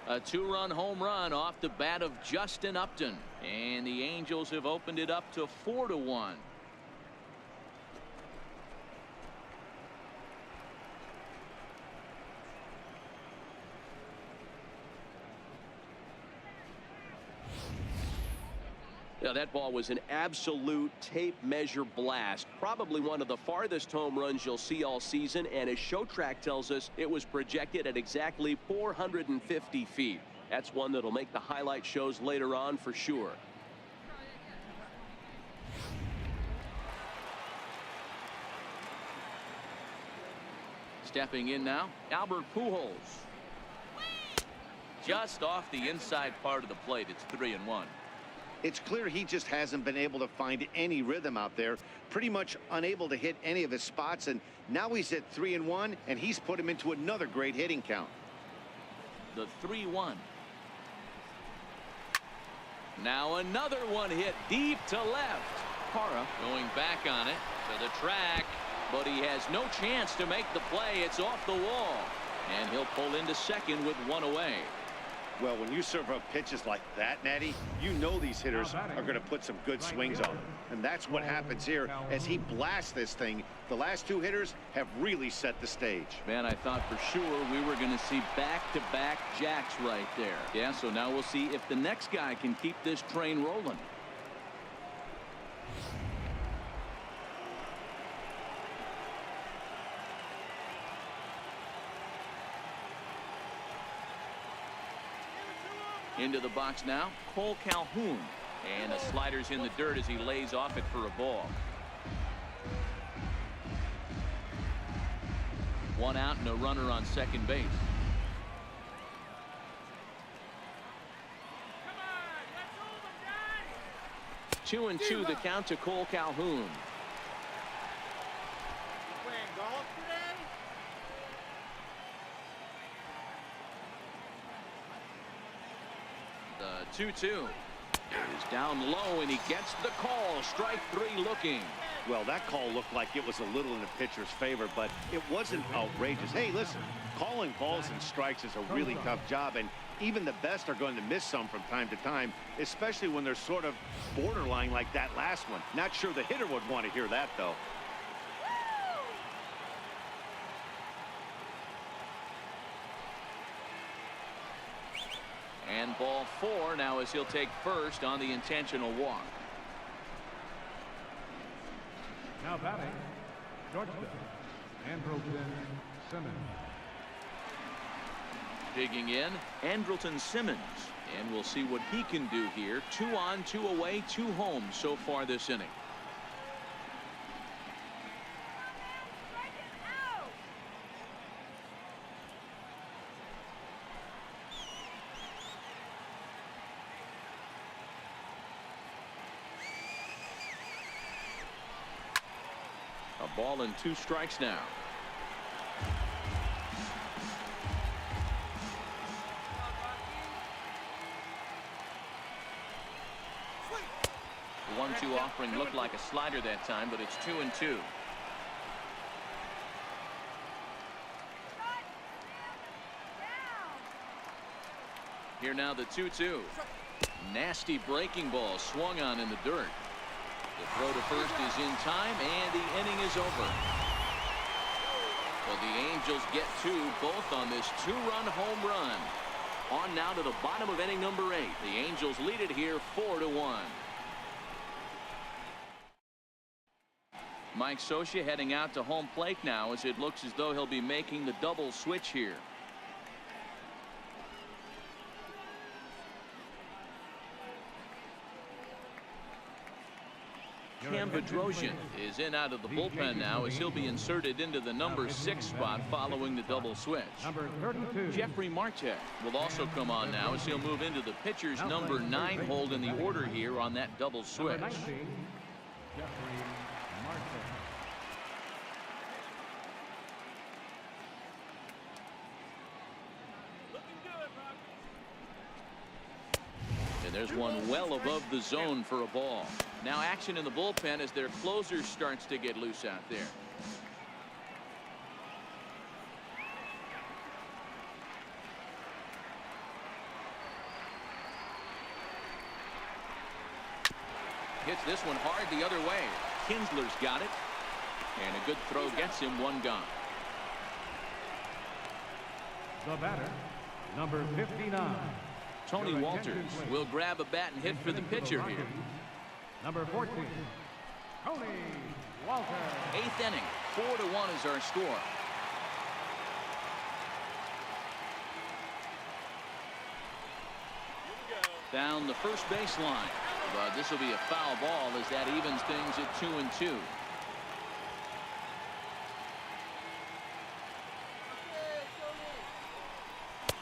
A 2-run home run off the bat of Justin Upton. And the Angels have opened it up to 4-1. Now, that ball was an absolute tape measure blast. Probably one of the farthest home runs you'll see all season. And as ShowTrack tells us, it was projected at exactly 450 feet. That's one that'll make the highlight shows later on for sure. Stepping in now, Albert Pujols. Just off the inside part of the plate. It's 3-1. It's clear he just hasn't been able to find any rhythm out there. Pretty much unable to hit any of his spots. And now he's at 3-1, and he's put him into another great hitting count. The 3-1. Now another one hit deep to left. Parra going back on it to the track, but he has no chance to make the play. It's off the wall, and he'll pull into second with 1 away. Well, when you serve up pitches like that, Natty, you know these hitters are going to put some good swings on them. And that's what happens here as he blasts this thing. The last 2 hitters have really set the stage. Man, I thought for sure we were going to see back-to-back jacks right there. Yeah, so now we'll see if the next guy can keep this train rolling. Into the box now, Cole Calhoun. And the slider's in the dirt as he lays off it for a ball. 1 out and a runner on second base. 2-2 the count to Cole Calhoun. Playing golf today? The 2-2 is down low, and he gets the call. Strike 3 looking. Well, that call looked like it was a little in the pitcher's favor, but it wasn't outrageous. Hey, listen, calling balls and strikes is a really tough job, and even the best are going to miss some from time to time, especially when they're sort of borderline like that last one. Not sure the hitter would want to hear that, though. And ball 4 now as he'll take first on the intentional walk. Now batting, shortstop, Andrelton Simmons. Digging in, Andrelton Simmons. And we'll see what he can do here. 2 on, 2 away, 2 home so far this inning. A ball and 2 strikes now. The 1-2 offering looked like a slider that time, but it's 2-2. Here now the 2-2. Nasty breaking ball swung on in the dirt. The throw to first is in time, and the inning is over. Well, the Angels get 2, both on this 2-run home run. On now to the bottom of inning number 8. The Angels lead it here 4-1. Mike Scioscia heading out to home plate now, as it looks as though he'll be making the double switch here. Cam Bedrosian is in out of the bullpen now as he'll be inserted into the number 6 spot following the double switch. Number 32. Jeffrey Marte will also come on now as he'll move into the pitcher's number 9 hold in the order here on that double switch. Number 19, Jeffrey Marte. And there's one well above the zone for a ball. Now action in the bullpen as their closer starts to get loose out there. Hits this one hard the other way. Kinsler's got it. And a good throw gets him one gone. The batter, number 59. Tony Walters will grab a bat and hit for the pitcher here. Number 14, Tony Walters. 8th inning, 4-1 is our score. Down the first baseline, but this will be a foul ball as that evens things at 2-2.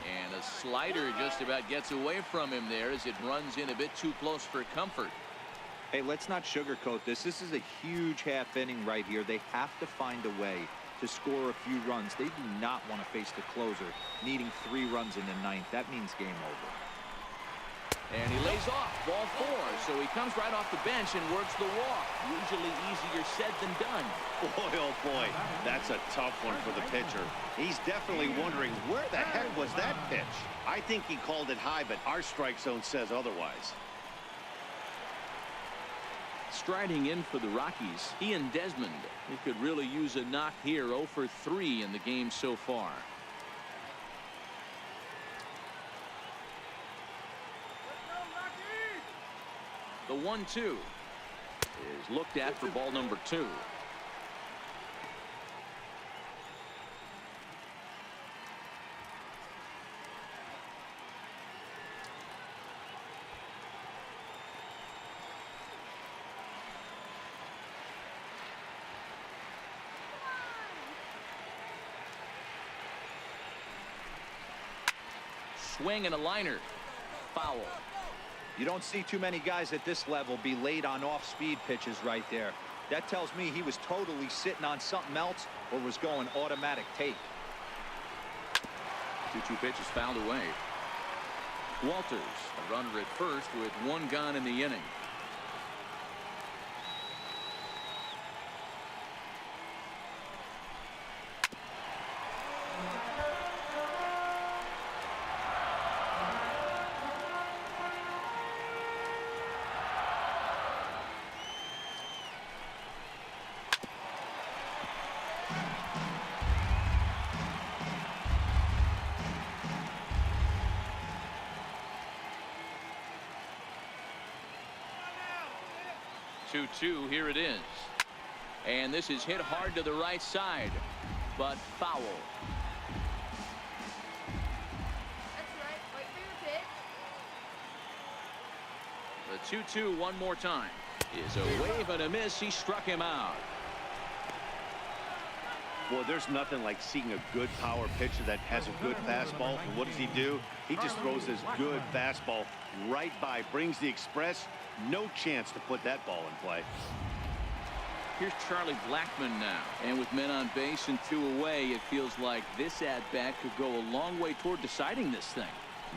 And a slider just about gets away from him there as it runs in a bit too close for comfort. Hey, let's not sugarcoat this. This is a huge half inning right here. They have to find a way to score a few runs. They do not want to face the closer needing 3 runs in the 9th. That means game over. And he lays off ball 4, so he comes right off the bench and works the walk. Usually easier said than done. Boy, oh boy, that's a tough one for the pitcher. He's definitely wondering where the heck was that pitch. I think he called it high, but our strike zone says otherwise. Striding in for the Rockies, Ian Desmond. He could really use a knock here. 0 for 3 in the game so far. The 1-2 is looked at for ball number 2. Swing and a liner. Foul. You don't see too many guys at this level be late on off-speed pitches right there. That tells me he was totally sitting on something else or was going automatic take. 2-2 pitch is fouled away. Walters, a runner at first with 1 gone in the inning. Two, here it is. And this is hit hard to the right side, but foul. That's right. Wait for your pitch. The 2-2 one more time is a wave and a miss. He struck him out. Boy, there's nothing like seeing a good power pitcher that has a good fastball. And what does he do? He just throws this good fastball right by, brings the express. No chance to put that ball in play. Here's Charlie Blackmon now. And with men on base and 2 away, it feels like this at-bat could go a long way toward deciding this thing.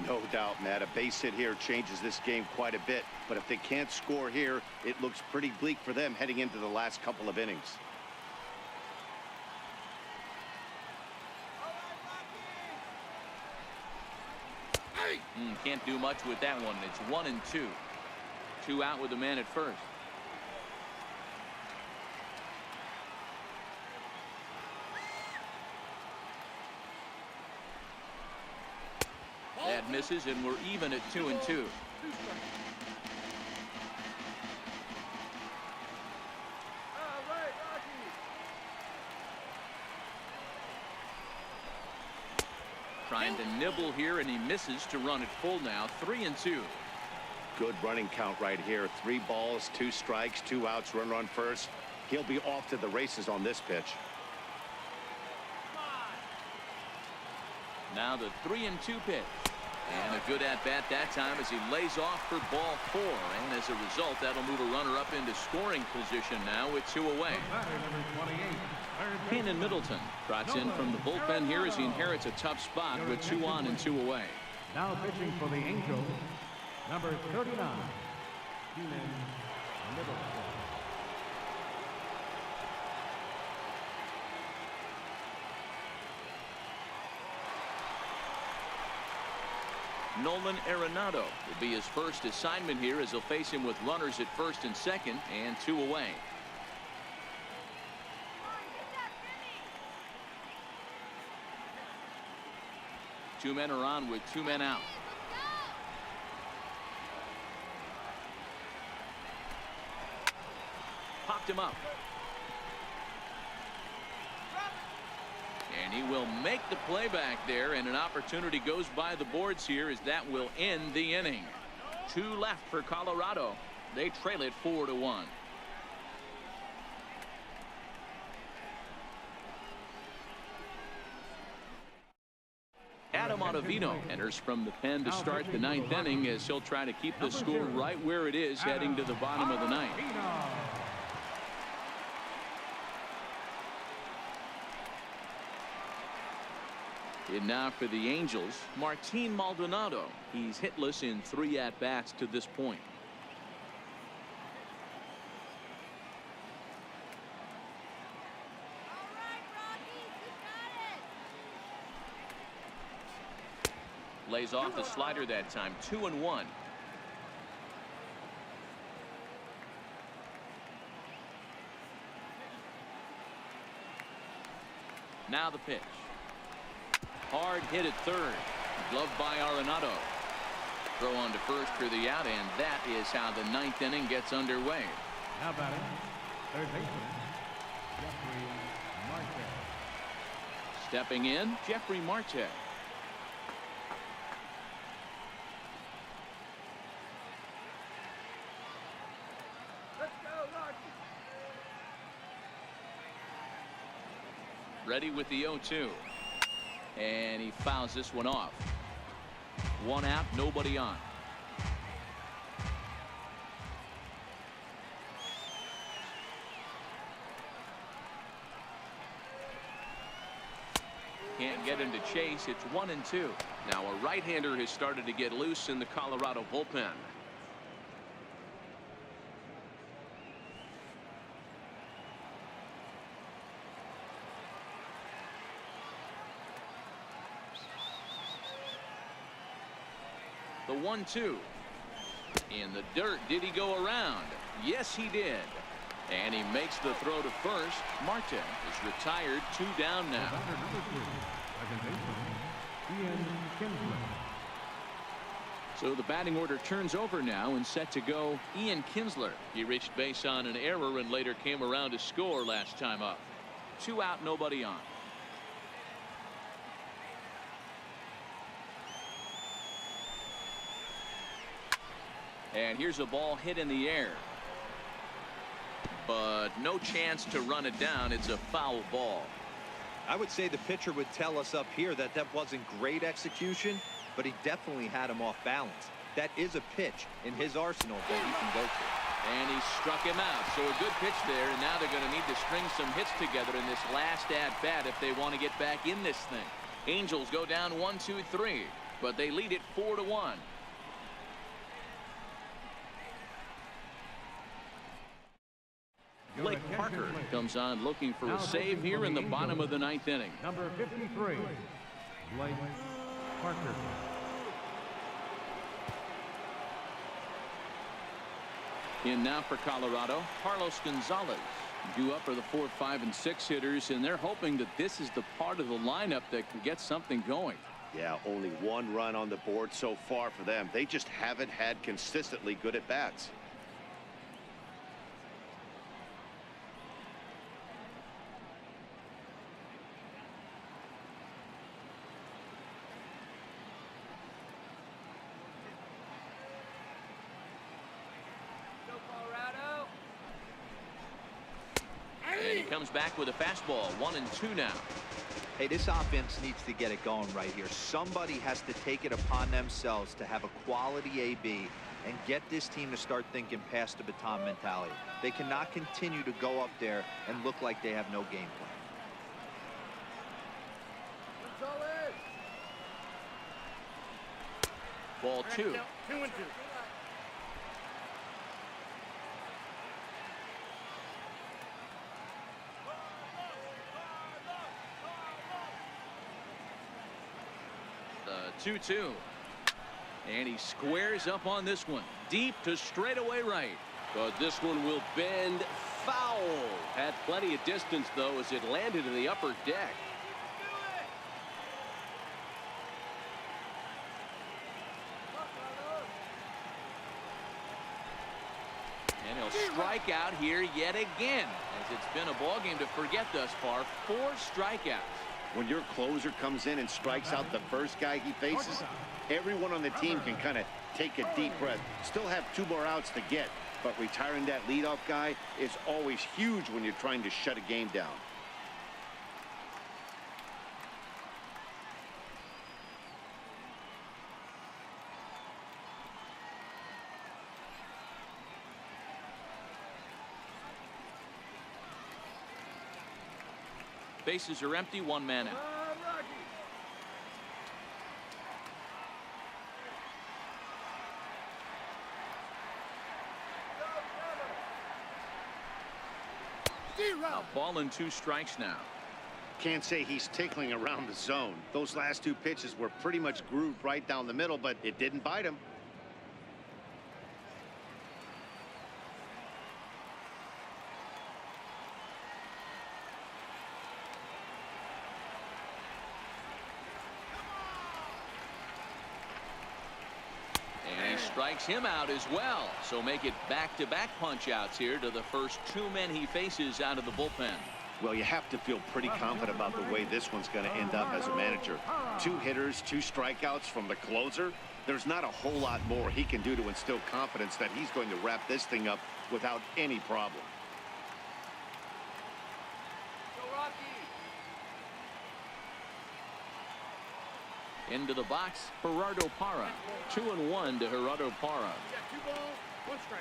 No doubt, Matt. A base hit here changes this game quite a bit. But if they can't score here, it looks pretty bleak for them heading into the last couple of innings. Can't do much with that one. It's 1-2. 2 out with the man at first. That misses, and we're even at 2-2. Trying to nibble here, and he misses to run it full now. 3-2. Good running count right here. 3 balls, 2 strikes, 2 outs, runner on first. He'll be off to the races on this pitch. Now the 3-2 pitch. And a good at-bat that time as he lays off for ball 4. And as a result, that'll move a runner up into scoring position now with 2 away. Cannon Middleton trots in from the bullpen here as he inherits a tough spot with 2 on and 2 away. Now pitching for the Angels, number 39, Cannon Middleton. Nolan Arenado will be his first assignment here as he'll face him with runners at first and second and 2 away. Two men are on with 2 men out. Popped him up. And he will make the play back there, and an opportunity goes by the boards here as that will end the inning. 2 left for Colorado. They trail it 4-1. Adam Ottavino enters from the pen to start the 9th inning as he'll try to keep the score right where it is heading to the bottom of the 9th. And now for the Angels, Martin Maldonado. He's hitless in 3 at-bats to this point. All right, Rockies, you got it. Lays off the slider that time. 2-1. Now the pitch. Hard hit at third. Gloved by Arenado. Throw on to first for the out, and that is how the 9th inning gets underway. Now batting, third baseman, Jeffrey Marte. Stepping in, Jeffrey Marte. Let's go, Rockies. Ready with the 0-2. And he fouls this one off. 1 out, nobody on. Can't get him to chase. It's 1-2. Now a right-hander has started to get loose in the Colorado bullpen. The 1-2 in the dirt. Did he go around? Yes, he did. And he makes the throw to first. Marte is retired. 2 down now. Batter number 2, second baseman, Ian Kinsler. So the batting order turns over now and set to go. Ian Kinsler. He reached base on an error and later came around to score last time up. 2 out, nobody on. And here's a ball hit in the air. But no chance to run it down. It's a foul ball. I would say the pitcher would tell us up here that that wasn't great execution, but he definitely had him off balance. That is a pitch in his arsenal that he can go to. And he struck him out. So a good pitch there, and now they're going to need to string some hits together in this last at-bat if they want to get back in this thing. Angels go down 1-2-3, but they lead it 4-1. Blake Parker comes on looking for a save here in the bottom of the 9th inning. Number 53, Blake Parker. In now for Colorado, Carlos Gonzalez. Due up for the 4, 5, and 6 hitters, and they're hoping that this is the part of the lineup that can get something going. Yeah, only 1 run on the board so far for them. They just haven't had consistently good at bats. comes back with a fastball. 1-2 now. Hey, this offense needs to get it going right here. Somebody has to take it upon themselves to have a quality AB and get this team to start thinking past the baton mentality. They cannot continue to go up there and look like they have no game plan. Ball 2. 2-2. The 2-2. And he squares up on this one. Deep to straightaway right. But this one will bend foul. Had plenty of distance, though, as it landed in the upper deck. And he'll strike out here yet again, as it's been a ball game to forget thus far. 4 strikeouts. When your closer comes in and strikes out the first guy he faces, everyone on the team can kind of take a deep breath. Still have 2 more outs to get, but retiring that leadoff guy is always huge when you're trying to shut a game down. Bases are empty. 1 man out. Rockies. A ball and 2 strikes now. Can't say he's tickling around the zone. Those last 2 pitches were pretty much grooved right down the middle, but it didn't bite him. And he strikes him out as well. So make it back-to-back punch-outs here to the first 2 men he faces out of the bullpen. Well, you have to feel pretty confident about the way this one's going to end up as a manager. 2 hitters, 2 strikeouts from the closer. There's not a whole lot more he can do to instill confidence that he's going to wrap this thing up without any problem. Go Rockies. Into the box, Gerardo Parra. 2-1 to Gerardo Parra. Yeah, 2 balls, 1 strike.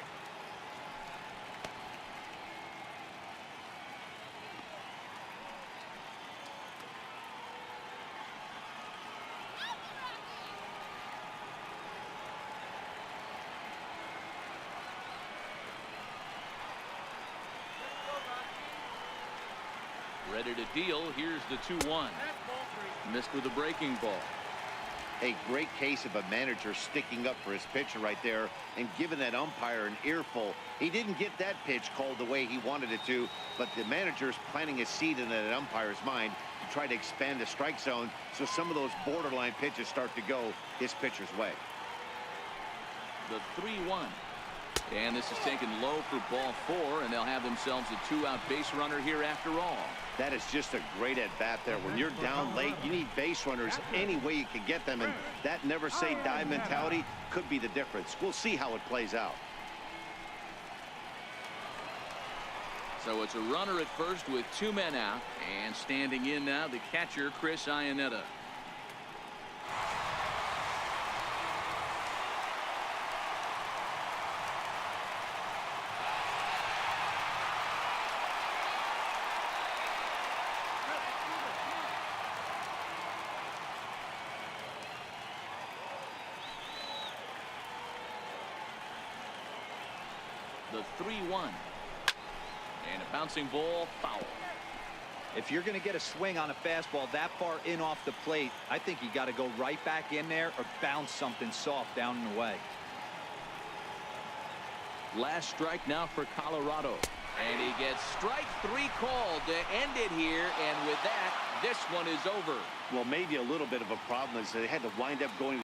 Ready to deal. Here's the 2-1. Ball 3. Missed with a breaking ball. A great case of a manager sticking up for his pitcher right there and giving that umpire an earful. He didn't get that pitch called the way he wanted it to, but the manager's planting a seed in that umpire's mind to try to expand the strike zone so some of those borderline pitches start to go his pitcher's way. The 3-1. And this is taken low for ball 4, and they'll have themselves a 2-out base runner here after all. That is just a great at-bat there. When you're down late, you need base runners any way you can get them, and that never-say-die mentality could be the difference. We'll see how it plays out. So it's a runner at first with 2 men out, and standing in now the catcher, Chris Iannetta. The 3-1. And a bouncing ball, foul. If you're going to get a swing on a fastball that far in off the plate, I think you got to go right back in there or bounce something soft down and away. Last strike now for Colorado. And he gets strike 3 called to end it here. And with that, this one is over. Well, maybe a little bit of a problem is they had to wind up going